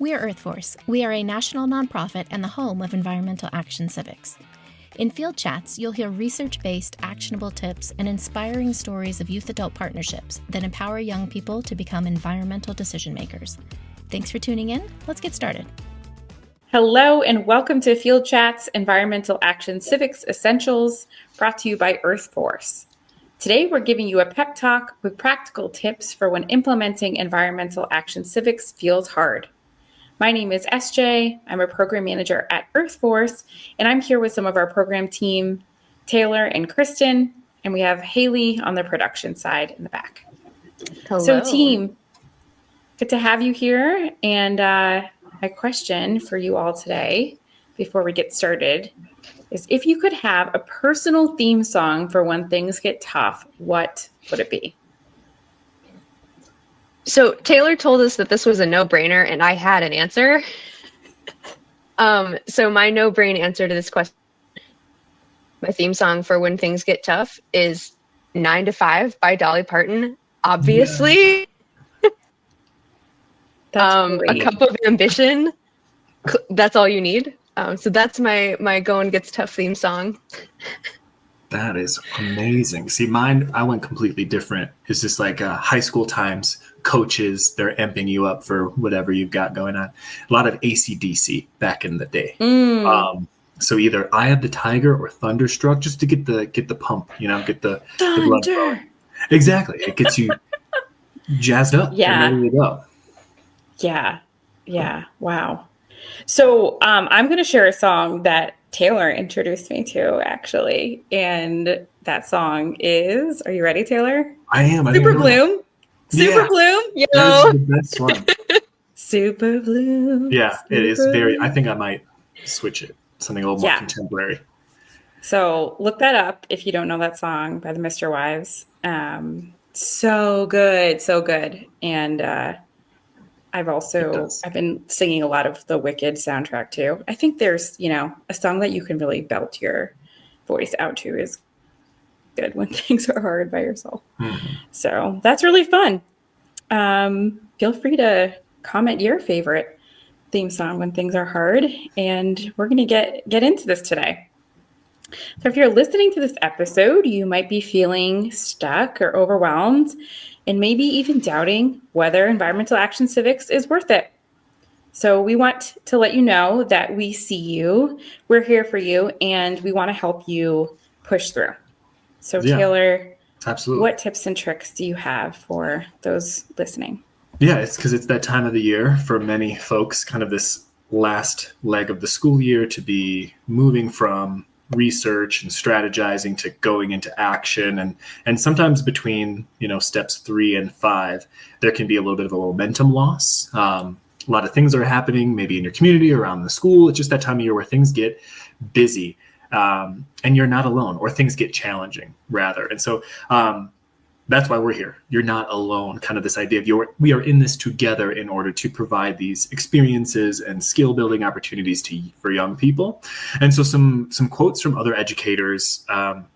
We're EarthForce. We are a national nonprofit and the home of Environmental Action Civics. In field chats, you'll hear research-based, actionable tips and inspiring stories of youth-adult partnerships that empower young people to become environmental decision makers. Thanks for tuning in. Let's get started. Hello and welcome to Field Chats Environmental Action Civics Essentials, brought to you by EarthForce. Today we're giving you a pep talk with practical tips for when implementing environmental action civics feels hard. My name is SJ. I'm a program manager at EarthForce, and I'm here with some of our program team, Taylor and Kristen, and we have Haley on the production side in the back. Hello. So team, good to have you here. And my question for you all today, before we get started, is if you could have a personal theme song for when things get tough, what would it be? So Taylor told us that this was a no-brainer, and I had an answer. So my no-brain answer to this question, my theme song for when things get tough, is 9 to 5 by Dolly Parton. Obviously, a cup of ambition. That's all you need. So that's my Going Gets Tough theme song. That is amazing. See, mine, I went completely different. It's just like high school times, coaches, they're amping you up for whatever you've got going on. A lot of AC/DC back in the day. So either Eye of the Tiger or Thunderstruck, just to get the pump, get the blood flowing. Exactly. It gets you jazzed up and ready to go. Yeah. Wow. So I'm going to share a song that Taylor introduced me to, actually. And that song is, are you ready, Taylor? I am. Super Bloom. Super Bloom. You know? That is the best one. Super Bloom. Yeah, Super it is very, Bloom. I think I might switch it. Something a little more contemporary. So look that up if you don't know that song by the Mr. Wives. So good. And I've been singing a lot of the Wicked soundtrack too. I think there's, a song that you can really belt your voice out to is good when things are hard by yourself. Mm-hmm. So that's really fun. Feel free to comment your favorite theme song when things are hard, and we're going to get into this today. So if you're listening to this episode, you might be feeling stuck or overwhelmed, and maybe even doubting whether environmental action civics is worth it. So we want to let you know that we see you, we're here for you, and we want to help you push through. So Taylor, absolutely. What tips and tricks do you have for those listening? Yeah, it's because it's that time of the year for many folks, kind of this last leg of the school year, to be moving from research and strategizing to going into action, and sometimes between steps 3 and 5 there can be a little bit of a momentum loss. A lot of things are happening maybe in your community, around the school. It's just that time of year where things get busy, and you're not alone, or things get challenging rather. And so that's why we're here. You're not alone. Kind of this idea of we are in this together in order to provide these experiences and skill building opportunities for young people. And so some quotes from other educators.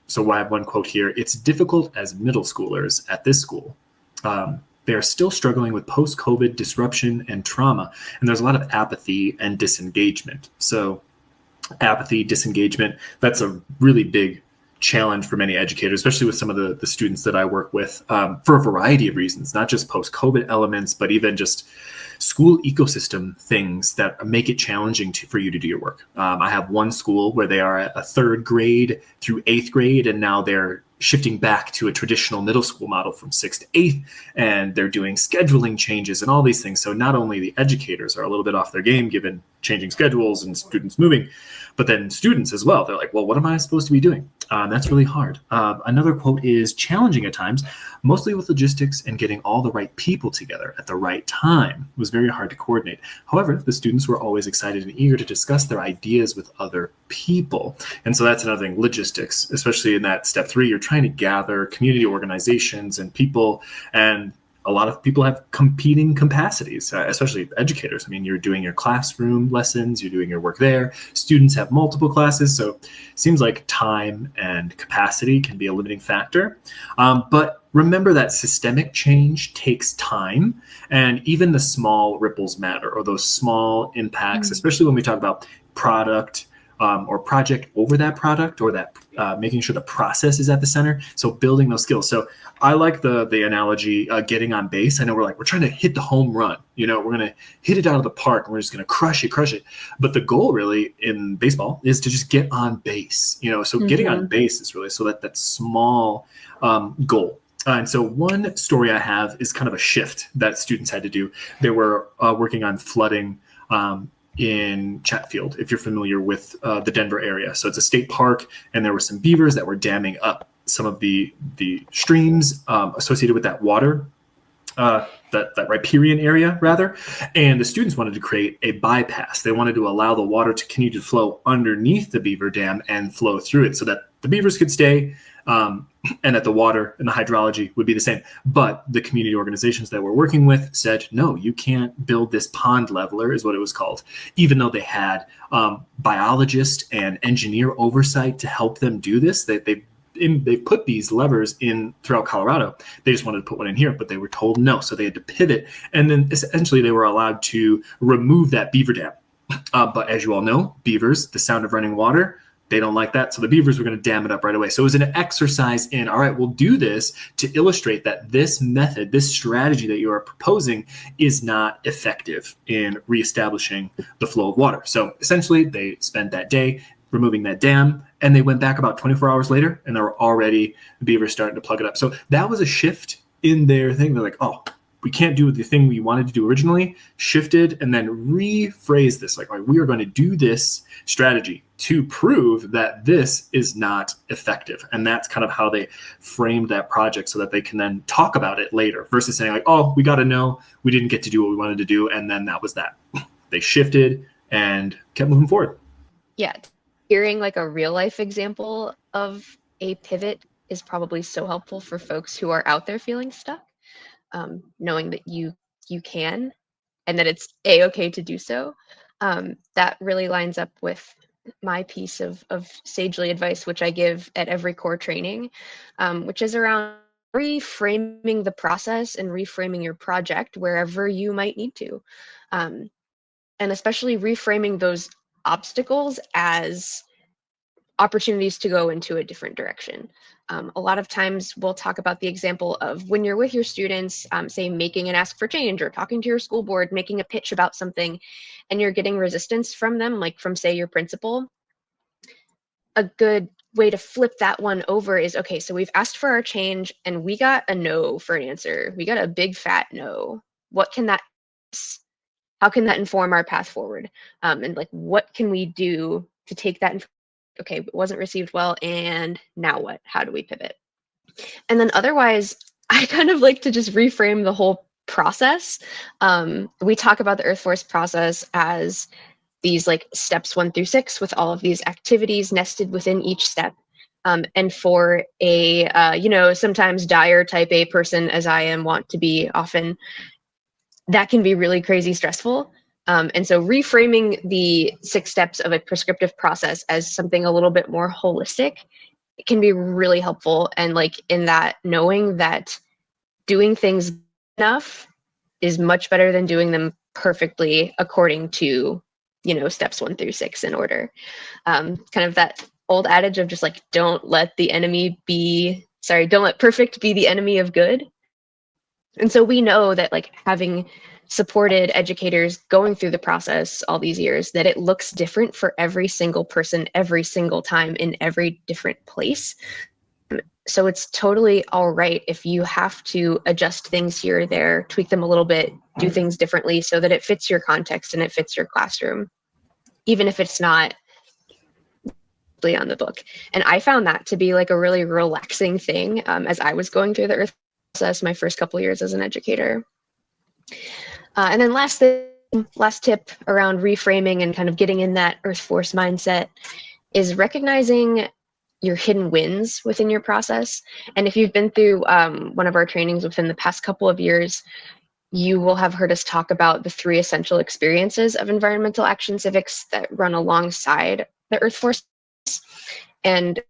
So I have one quote here. It's difficult as middle schoolers at this school. They are still struggling with post-COVID disruption and trauma. And there's a lot of apathy and disengagement. So apathy, disengagement, that's a really big challenge for many educators, especially with some of the students that I work with, for a variety of reasons, not just post-COVID elements, but even just school ecosystem things that make it challenging for you to do your work. I have one school where they are at a 3rd grade through 8th grade, and now they're shifting back to a traditional middle school model from 6th to 8th, and they're doing scheduling changes and all these things. So not only the educators are a little bit off their game given changing schedules and students moving, but then students as well. They're like, well, what am I supposed to be doing? That's really hard. Another quote is challenging at times, mostly with logistics and getting all the right people together at the right time. It was very hard to coordinate. However, the students were always excited and eager to discuss their ideas with other people. And so that's another thing, logistics, especially in that step 3, you're trying to gather community organizations and people, and a lot of people have competing capacities, especially educators. I mean, you're doing your classroom lessons, you're doing your work there. Students have multiple classes. So it seems like time and capacity can be a limiting factor. But remember that systemic change takes time, and even the small ripples matter, or those small impacts, especially when we talk about product or project over that product, or that making sure the process is at the center. So building those skills. So I like the analogy, getting on base. I know we're trying to hit the home run. We're going to hit it out of the park, and we're just going to crush it. But the goal really in baseball is to just get on base. So getting on base is really so that small goal. And so one story I have is kind of a shift that students had to do. They were working on flooding in Chatfield, if you're familiar with the Denver area. So it's a state park, and there were some beavers that were damming up some of the streams associated with that water, that riparian area, rather. And the students wanted to create a bypass. They wanted to allow the water to continue to flow underneath the beaver dam and flow through it so that the beavers could stay, and that the water and the hydrology would be the same. But the community organizations that we're working with said, no, you can't build this pond leveler, is what it was called, even though they had biologist and engineer oversight to help them do this. They put these levers in throughout Colorado. They just wanted to put one in here, but they were told no. So they had to pivot. And then essentially they were allowed to remove that beaver dam. But as you all know, beavers, the sound of running water, they don't like that. So the beavers were going to dam it up right away. So it was an exercise in, all right, we'll do this to illustrate that this method, this strategy that you are proposing is not effective in reestablishing the flow of water. So essentially they spent that day removing that dam, and they went back about 24 hours later, and there were already the beavers starting to plug it up. So that was a shift in their thing. They're like, oh, we can't do the thing we wanted to do originally, shifted, and then rephrased this. Like, all right, we are going to do this strategy to prove that this is not effective. And that's kind of how they framed that project, so that they can then talk about it later, versus saying like, oh, we got to know we didn't get to do what we wanted to do, and then that was that. They shifted and kept moving forward. Yeah. Hearing like a real life example of a pivot is probably so helpful for folks who are out there feeling stuck. Knowing that you can, and that it's a-okay to do so. That really lines up with my piece of sagely advice, which I give at every core training, which is around reframing the process and reframing your project wherever you might need to. And especially reframing those obstacles as opportunities to go into a different direction. A lot of times we'll talk about the example of when you're with your students, say making an ask for change or talking to your school board, making a pitch about something, and you're getting resistance from them, like from say your principal. A good way to flip that one over is, okay, so we've asked for our change and we got a no for an answer. We got a big fat no. How can that inform our path forward? And like, what can we do to take that okay, it wasn't received well, and now what? How do we pivot? And then otherwise, I kind of like to just reframe the whole process. We talk about the Earth Force process as these like steps 1 through 6 with all of these activities nested within each step. And for a, sometimes dire type A person, as I want to be often, that can be really crazy stressful. And so reframing the 6 steps of a prescriptive process as something a little bit more holistic, it can be really helpful. And like in that, knowing that doing things enough is much better than doing them perfectly according to, steps 1 through 6 in order. Kind of that old adage of just like, don't let perfect be the enemy of good. And so we know that like having supported educators going through the process all these years, that it looks different for every single person, every single time in every different place. So it's totally all right if you have to adjust things here or there, tweak them a little bit, do things differently so that it fits your context and it fits your classroom, even if it's not on the book. And I found that to be like a really relaxing thing as I was going through the Earth process my first couple of years as an educator. And then last tip around reframing and kind of getting in that Earth Force mindset is recognizing your hidden wins within your process. And if you've been through one of our trainings within the past couple of years, you will have heard us talk about the 3 essential experiences of environmental action civics that run alongside the Earth Force. And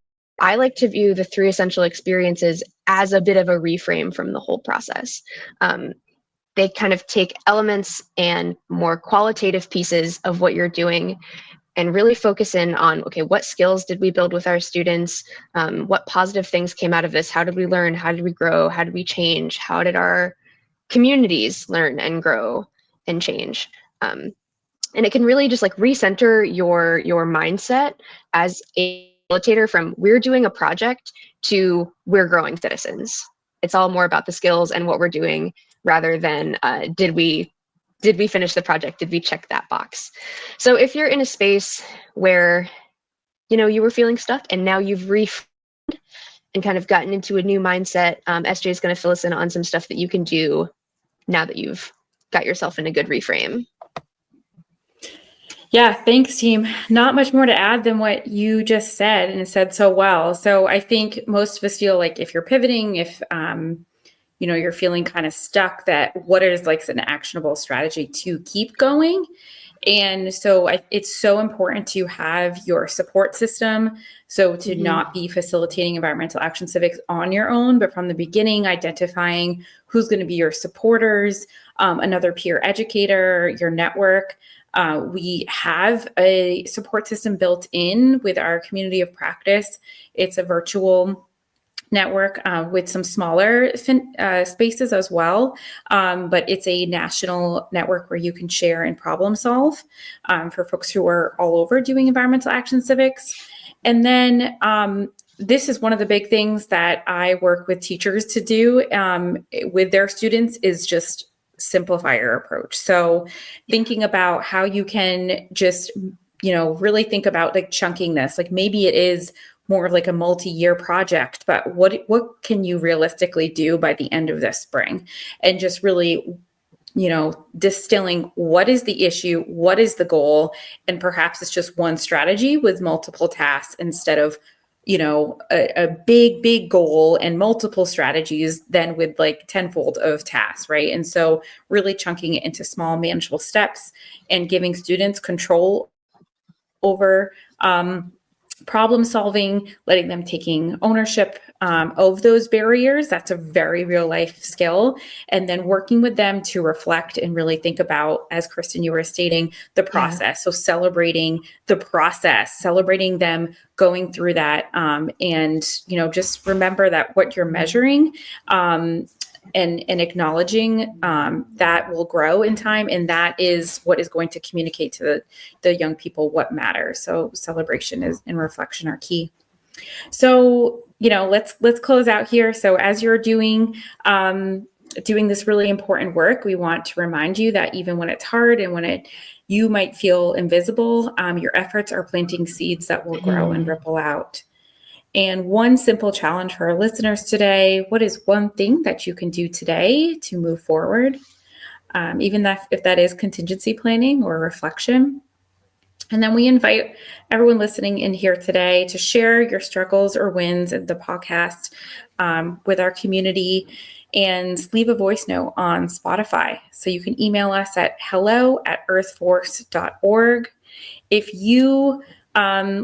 I like to view the 3 essential experiences as a bit of a reframe from the whole process. They kind of take elements and more qualitative pieces of what you're doing and really focus in on, okay, what skills did we build with our students? What positive things came out of this? How did we learn? How did we grow? How did we change? How did our communities learn and grow and change? And it can really just like recenter your mindset as a facilitator from we're doing a project to we're growing citizens. It's all more about the skills and what we're doing rather than did we finish the project? Did we check that box? So if you're in a space where, you were feeling stuck and now you've reframed and kind of gotten into a new mindset, SJ is going to fill us in on some stuff that you can do now that you've got yourself in a good reframe. Yeah, thanks, team. Not much more to add than what you just said, and it said so well. So I think most of us feel like if you're pivoting, if you're feeling kind of stuck, that what is like an actionable strategy to keep going. And so it's so important to have your support system. So to not be facilitating environmental action civics on your own, but from the beginning, identifying who's going to be your supporters, another peer educator, your network. We have a support system built in with our community of practice. It's a virtual network with some smaller spaces as well. But it's a national network where you can share and problem solve for folks who are all over doing environmental action civics. And then this is one of the big things that I work with teachers to do with their students is just simplify your approach. So thinking about how you can just, really think about like chunking this, like maybe it is more of like a multi-year project, but what can you realistically do by the end of this spring? And just really, distilling what is the issue, what is the goal, and perhaps it's just one strategy with multiple tasks instead of, a big goal and multiple strategies then with like tenfold of tasks, right? And so really chunking it into small manageable steps and giving students control over problem solving, letting them taking ownership of those barriers. That's a very real life skill. And then working with them to reflect and really think about, as Kristen, you were stating, the process. Yeah. So celebrating the process, celebrating them going through that. And, just remember that what you're measuring and acknowledging that will grow in time. And that is what is going to communicate to the young people what matters. So celebration and reflection are key. So, let's close out here. So as you're doing this really important work, we want to remind you that even when it's hard and when you might feel invisible, your efforts are planting seeds that will grow and ripple out. And one simple challenge for our listeners today: what is one thing that you can do today to move forward? Even if that is contingency planning or reflection. And then we invite everyone listening in here today to share your struggles or wins in the podcast with our community and leave a voice note on Spotify. So you can email us at hello@earthforce.org. If you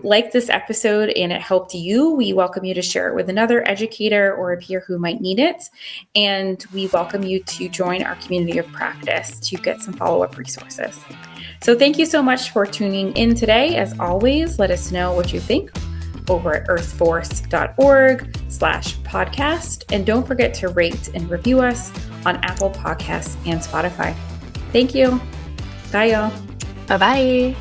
like this episode and it helped you, we welcome you to share it with another educator or a peer who might need it. And we welcome you to join our community of practice to get some follow-up resources. So thank you so much for tuning in today. As always, let us know what you think over at earthforce.org/podcast. And don't forget to rate and review us on Apple Podcasts and Spotify. Thank you. Bye, y'all. Bye-bye.